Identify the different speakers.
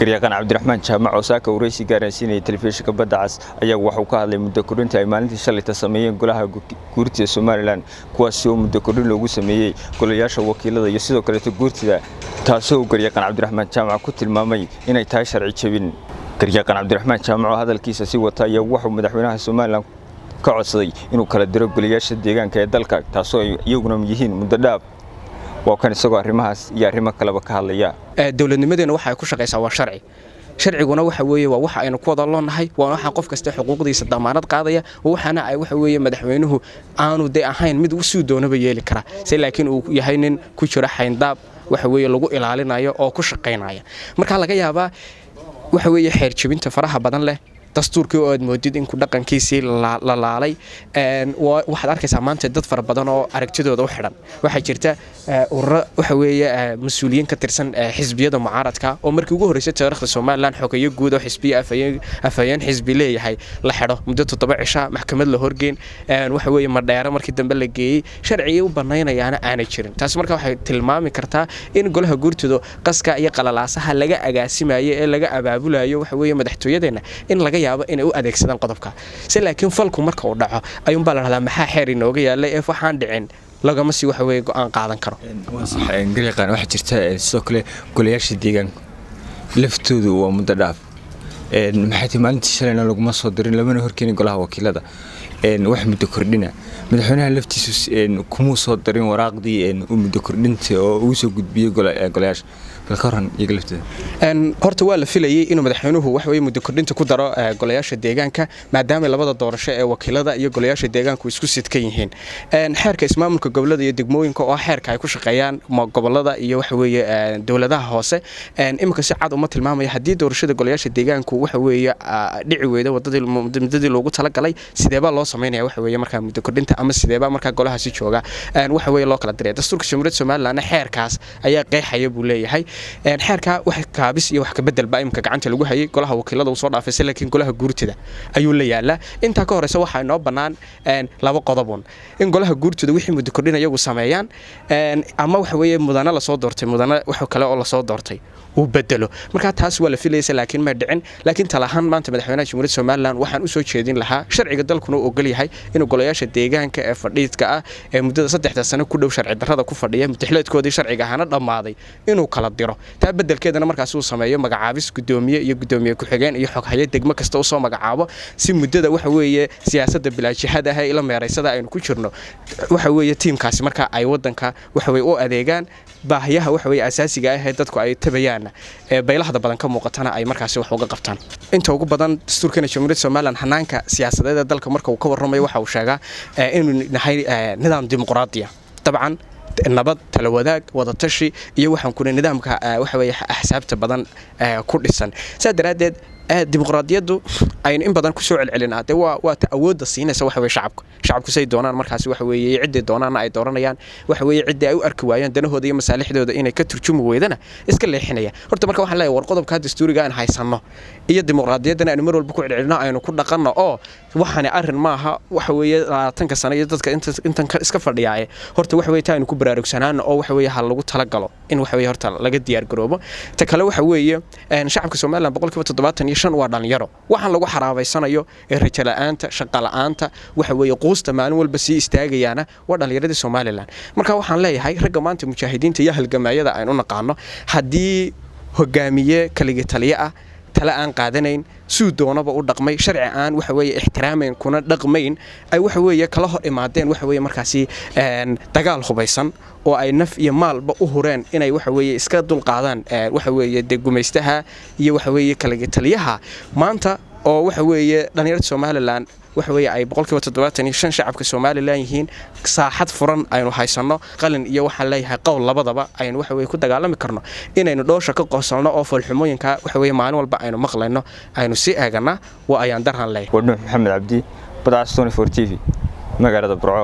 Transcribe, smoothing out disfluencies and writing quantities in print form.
Speaker 1: Garyaqaan Cabdiraxmaan Jaamac oo saaka wareysi gaarsiinay telefishinka Badda Cas ayaa wuxuu ka hadlay muddo korinta ay maalintii shalay sameeyeen golaha guurtida Soomaaliland kuwaas oo muddo korin loogu sameeyay golayaasha wakiilada iyo sidoo kale guurtida taasoo Garyaqaan Cabdiraxmaan Jaamac ku tilmaamay inay tahay sharci jabin. Garyaqaan Cabdiraxmaan Jaamac oo hadalkiisa si wata ayaa wuxuu madaxweynaha Soomaaliland ka codsaday inuu kala diro golayaasha deegaanka ee dalka taasoo iyaguna yihiin muddo dhaaf وكان يسوق الرماس يا رماك كلا بكهاليا.
Speaker 2: الدولة نمدنا وحى كل شيء سوى شرعي ونوح ويا ووحى إنه قوض الله نحي ونوح قف كست حقوق دي صدامات قاضية ووحنا أي وحى ويا مدحوينه أنا ودي أحين مد وسودونه بيجي كرا لكن يهين كشرة حين داب وحى ويا لقوا إلى علينا يا أو كش قينايا مركها لقى يا با وحى ويا حير شبين تفرح بدن له dastuurkii oo aad moodid in ku dhaqankiisii la laalay waxaad arkaysaa maanta dad fara badan oo aragtidooda u xidhan waxa jirta waxa weeye mas'uuliyiin ka tirsan xisbiyada mucaaradka oo markii ugu horeysay taariikhda Soomaaliland xogeeyo guud oo xisbiya afayeen xisbi leeyahay la xidho muddo 7 cisho maxkamad la horgeyn waxa weeye madheero markii dambe la geeyay sharciyo u banaynayana aan jirin taas marka waxay tilmaami kartaa in golaha guurtidu qaska iyo qalalaasaha laga agaasimayo ee laga abaabulayo waxa weeye madaxtooyadeena in laga yaabo inay u adeegsadaan qodobka laakiin falku marka uu dhaco ayuun baa la radaa maxaa xeer inooga yaalay ee waxaan dhicin lagama sii waxa weeye go'aan qaadan karo
Speaker 1: Garyaqaan waxa jirta sidoo kale golayaasha deegaanka laftoodu waa muddo dhaaf maxay maalintii shalayna laguma soo dirin lamana horkeenin golaha wakiilada wax muddo kordhina madaxweynaha laftiisu kuma soo dirin waraaqdii muddo kordhinta oo uu soo gudbiyay golayaasha kalkaran iyaga lafteeda
Speaker 2: horta waa la filayay inuu madaxweynuhu wax weeye muddo kordhinta ku daro golayaasha deegaanka maadaama labada doorasho ee wakiilada iyo golayaasha deegaanku isku sidkan yihiin xeerka ismaamulka gobolada iyo degmooyinka oo xeerka ay ku shaqeeyaan gobolada iyo wax weeye dawladaha hoose imika si cad uma tilmaamaya hadii doorashada golayaasha deegaanku waxa weeye dhici weeyda wadadii loogu tala galay sideeba loo sameeyaa waxa weeye marka muddo kordhinta ama sideeba marka golaha si jooga waxa weeye loo kala diray dastuurka Jamhuuriyadda Soomaaliland xeerkaas ayaa qeexaya buu leeyahay xeerka wax kaabis iyo wax ka bedel baa imka gacanta lagu hayay golaha wakiilada soo dhaafay laakiin golaha guurtida ayuu la yaalaa inta ka horeysa waxa inoo banaan laba qodobon in golaha guurtida wixii muddo kordhin iyagu sameeyaan ama waxa weeye mudana la soo doortay mudana wax kale oo la soo doortay uu bedelo marka taas waa la filayay laakiin ma dhicin laakiin talahan maanta madaxweynaha Jamhuuriyadda Soomaaliland waxaan u soo jeedin lahaa sharciga dalkuna uu ogol yahay inuu golayaasha deegaanka ee fadhiidka ah ee muddada 3 sano ku dhow sharci darrada ku fadhiya mutaxleedkoodii sharciga ahana dhamaaday inuu kala diro taa bedelkeedana markaas uu sameeyo magacaabis gudoomiye iyo gudoomiye ku xigeen iyo xoghaye degmo kasta oo soo magacaabo si muddada waxa weeye siyaasadda bilaashihada ah ila meereysada aynu ku jirno waxa weeye tiimkaasi marka ay wadanka waxa weeye u adeegaan baahiyaha waxa weeye asaasiga ah ee dadku ay tabayaan baylaha badan ka muuqatana ay markaas wax uga qabtaan inta ugu badan dastuurka Jamhuuriyadda Soomaaliland hanaanka siyaasadeed dalka marka uu ka warramayo waxa uu sheegaa inuu nahay nidaam dimuqraadi ah طبعا nabad tala wadaag wada tashi iyo waxaan ku nidaamka waxa weeye axsaabta badan ku dhisan saadaradeed dimuqraadiyadu aynu in badan ku soo celcelinaatay waa awoodda siinaysa waxa weeye shacabku say doonaan markaas waxa weeye cidii doonaan ay dooranayaan waxa weeye cidii ay u arki waayaan danahooda iyo masaalixdooda inay ka turjumi weydana iska leexinaya horta marka waxaan leeyahay war qodobka dastuuriga aan haysano iyo dimuqraadiyadana aynu mar walba ku celcelino aynu ku dhaqanno oo waxaan arin maaha waxa weeye 20 sano iyo dadka intan iska fadhiyay horta waxa weeye taaynu ku baraarugsanaano oo waxa weeye hal lagu tala galo in waxa weeye horta laga diyaar garoobo ta kale waxa weeye shacabka Soomaaliland 75 waa dhalinyaro waxaan lagu xaraabaysanayo ee rajo la'aanta shaqo la'aanta waxa weeye quusta maalin walba si istaagayana waa dhalinyarada Soomaaliland marka waxaan leeyahay ragga maanta mujaahidiinta iyo halgamaayada aynu naqaano hadii hogaamiye kaliya taliye ah tala aan qaadanayn suu doonaba u dhaqmay sharci aan waxa weeye ixtiraamayn kuna dhaqmayn ay waxa weeye kala hor imaadeen waxa weeye markaasi dagaal hubaysan oo ay naf iyo maalba u hureen inay waxa weeye iska dul qaadaan waxa weeye gumaystaha iyo waxa weeye kala taliyaha maanta oo waxa weeye dhalinyarada Soomaaliland waxa weeye ay 75 shacabka Soomaaliland yihiin saaxad furan aynu haysano qalin iyo waxa leeyahay qowl labadaba aynu waxa weeye ku dagaalami karno inaynu dhoosha ka qosolno oo falxumooyinka waxa weeye maalin walba aynu maqlayno aynu si eegana waa ayaan daran leeyahay
Speaker 1: Maxamed Cabdi Badda Cas 24 TV magaalada Burco